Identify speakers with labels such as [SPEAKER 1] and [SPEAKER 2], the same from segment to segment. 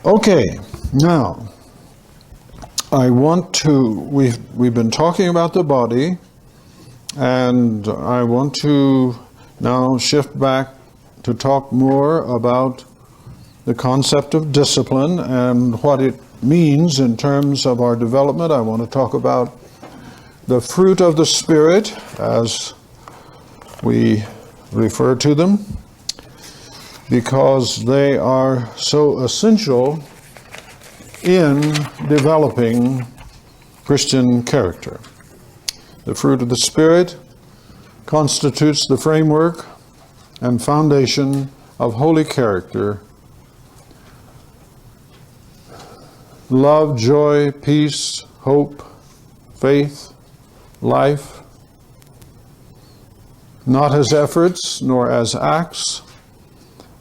[SPEAKER 1] Okay, now we've been talking about the body, and I want to now shift back to talk more about the concept of discipline and what it means in terms of our development. I want to talk about the fruit of the Spirit, as we refer to them, because they are so essential in developing Christian character. The fruit of the Spirit constitutes the framework and foundation of holy character: love, joy, peace, hope, faith, life, not as efforts nor as acts,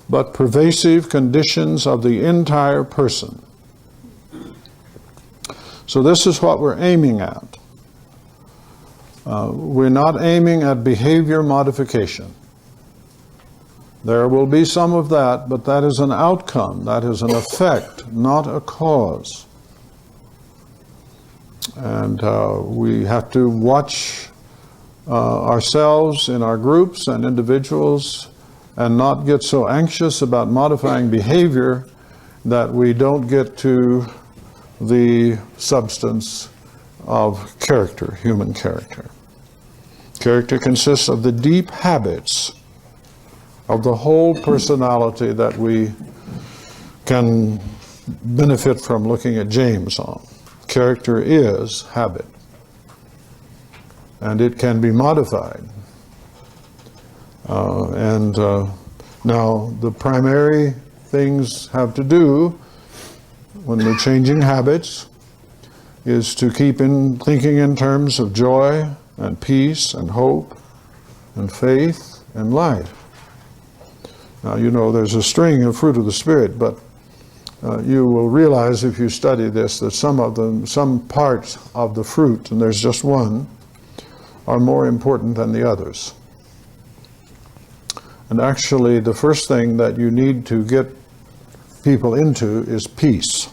[SPEAKER 1] but pervasive conditions of the entire person. So this is what we're aiming at. We're not aiming at behavior modification. There will be some of that, but that is an outcome, that is an effect, not a cause. And we have to watch ourselves in our groups and individuals and not get so anxious about modifying behavior that we don't get to the substance of character, human character. Character consists of the deep habits of the whole personality that we can benefit from looking at James on. Character is habit, and it can be modified. Now the primary things have to do when we're changing habits is to keep thinking in terms of joy and peace and hope and faith and life. Now, you know, there's a string of fruit of the Spirit, but you will realize if you study this that some parts of the fruit, and there's just one, are more important than the others. And actually, the first thing that you need to get people into is peace.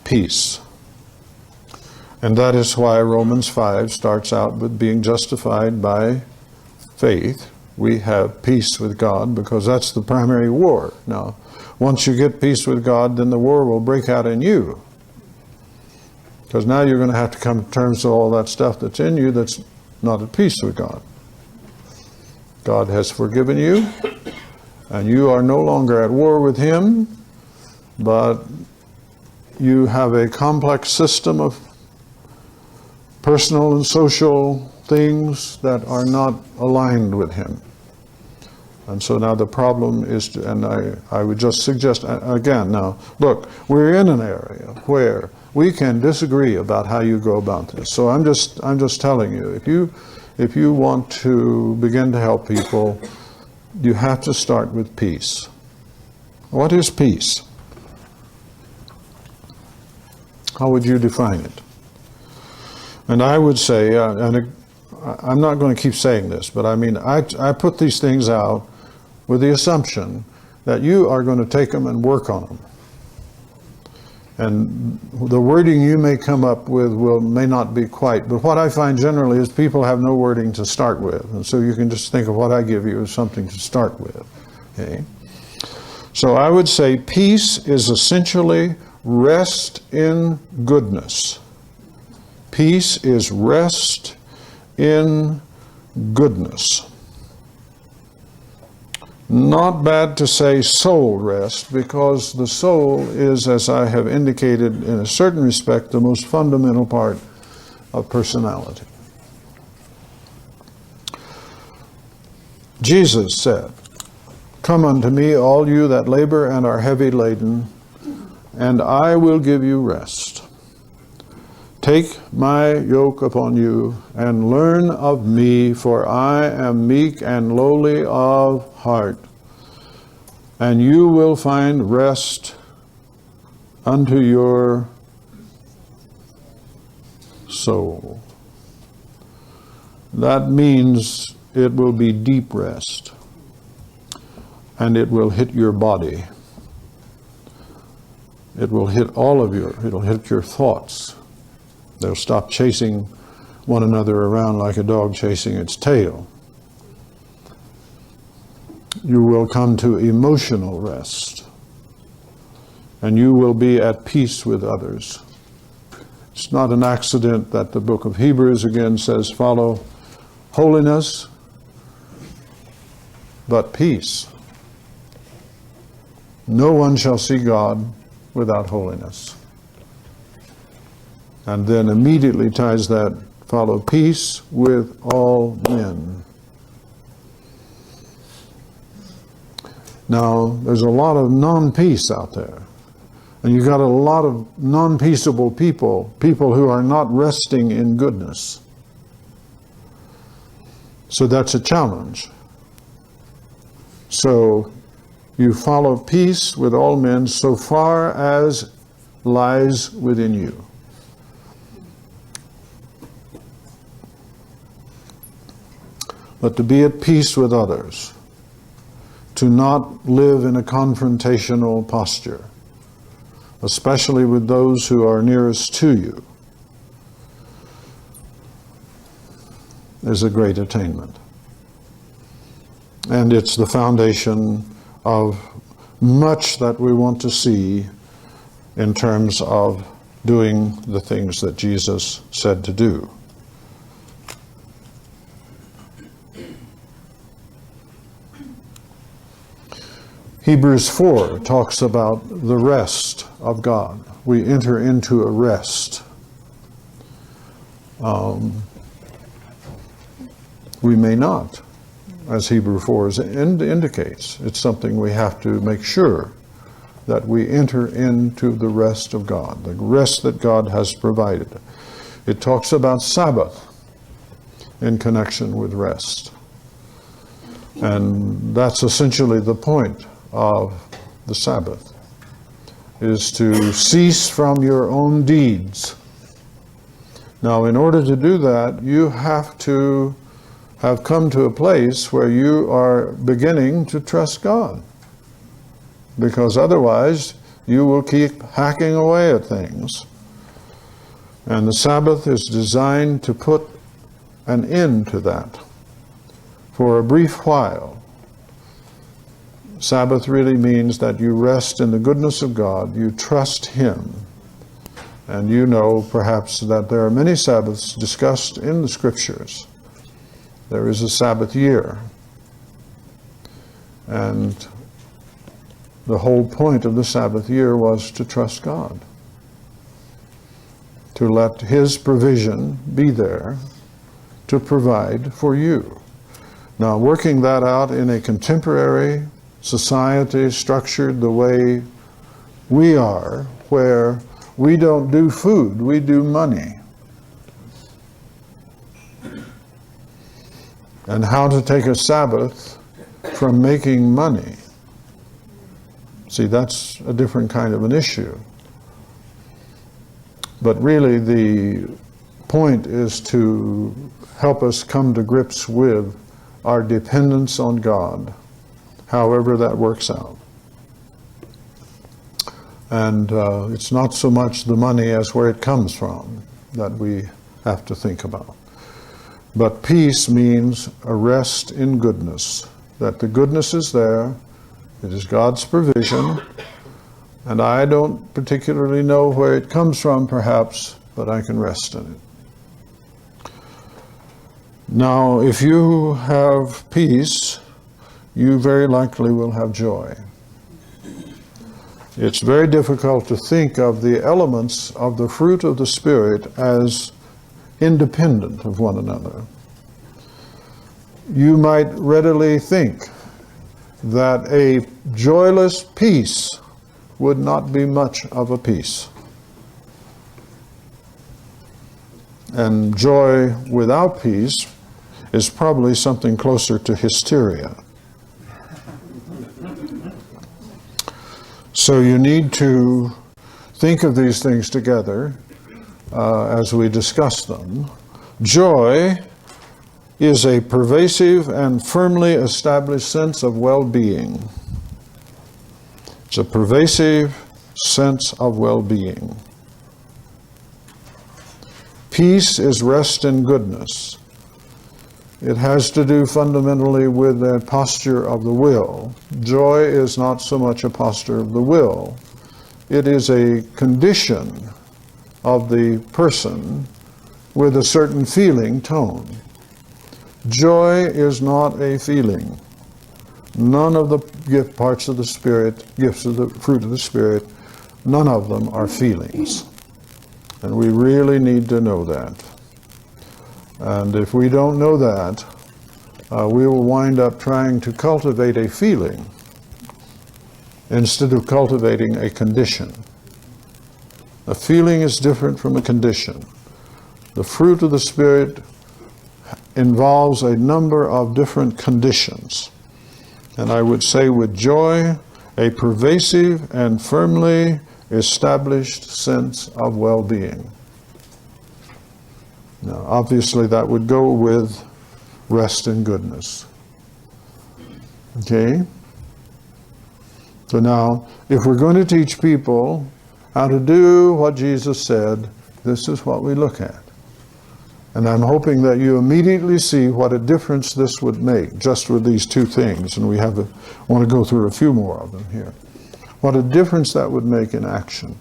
[SPEAKER 1] Peace. And that is why Romans 5 starts out with being justified by faith. We have peace with God because that's the primary war. Now, once you get peace with God, then the war will break out in you. Because now you're going to have to come to terms with all that stuff that's in you that's not at peace with God. God has forgiven you, and you are no longer at war with Him, but you have a complex system of personal and social things that are not aligned with Him. And so now the problem is, and I would just suggest, again, now, look, we're in an area where we can disagree about how you go about this. So I'm just telling you, if you want to begin to help people, you have to start with peace. What is peace? How would you define it? And I would say, and I'm not going to keep saying this, but I mean, I put these things out with the assumption that you are going to take them and work on them. And the wording you may come up with may not be quite, but what I find generally is people have no wording to start with. And so you can just think of what I give you as something to start with. Okay? So I would say peace is essentially rest in goodness. Peace is rest in goodness. Not bad to say soul rest, because the soul is, as I have indicated, in a certain respect, the most fundamental part of personality. Jesus said, "Come unto me, all you that labor and are heavy laden, and I will give you rest. Take my yoke upon you and learn of me, for I am meek and lowly of heart, and you will find rest unto your soul." That means it will be deep rest. and it will hit your body. It will hit it'll hit your thoughts. They'll stop chasing one another around like a dog chasing its tail. You will come to emotional rest, and you will be at peace with others. It's not an accident that the book of Hebrews again says, follow holiness, but peace. No one shall see God without holiness. And then immediately ties that, follow peace with all men. Now, there's a lot of non-peace out there. And you've got a lot of non-peaceable people who are not resting in goodness. So that's a challenge. So you follow peace with all men so far as lies within you. But to be at peace with others, to not live in a confrontational posture, especially with those who are nearest to you, is a great attainment. And it's the foundation of much that we want to see in terms of doing the things that Jesus said to do. Hebrews 4 talks about the rest of God. We enter into a rest. We may not, as Hebrews 4 indicates. It's something we have to make sure that we enter into the rest of God, the rest that God has provided. It talks about Sabbath in connection with rest. And that's essentially the point of the Sabbath, is to cease from your own deeds. Now, in order to do that, you have to have come to a place where you are beginning to trust God, because otherwise you will keep hacking away at things. And the Sabbath is designed to put an end to that for a brief while. Sabbath really means that you rest in the goodness of God, you trust Him. And you know perhaps that there are many Sabbaths discussed in the Scriptures. There is a Sabbath year. And the whole point of the Sabbath year was to trust God, to let His provision be there to provide for you. Now, working that out in a contemporary society structured the way we are, where we don't do food, we do money. And how to take a Sabbath from making money. See, that's a different kind of an issue. But really the point is to help us come to grips with our dependence on God, however that works out. And it's not so much the money as where it comes from that we have to think about. But peace means a rest in goodness, that the goodness is there, it is God's provision, and I don't particularly know where it comes from perhaps, but I can rest in it. Now, if you have peace, you very likely will have joy. It's very difficult to think of the elements of the fruit of the Spirit as independent of one another. You might readily think that a joyless peace would not be much of a peace. And joy without peace is probably something closer to hysteria. So you need to think of these things together as we discuss them. Joy is a pervasive and firmly established sense of well-being. It's a pervasive sense of well-being. Peace is rest in goodness. It has to do fundamentally with a posture of the will. Joy is not so much a posture of the will. It is a condition of the person with a certain feeling tone. Joy is not a feeling. None of the parts of the Spirit, gifts of the fruit of the Spirit, none of them are feelings. And we really need to know that. And if we don't know that, we will wind up trying to cultivate a feeling instead of cultivating a condition. A feeling is different from a condition. The fruit of the Spirit involves a number of different conditions. And I would say with joy, a pervasive and firmly established sense of well-being. Now, obviously that would go with rest in goodness. Okay? So now, if we're going to teach people how to do what Jesus said, this is what we look at. And I'm hoping that you immediately see what a difference this would make just with these two things. And we want to go through a few more of them here. What a difference that would make in action.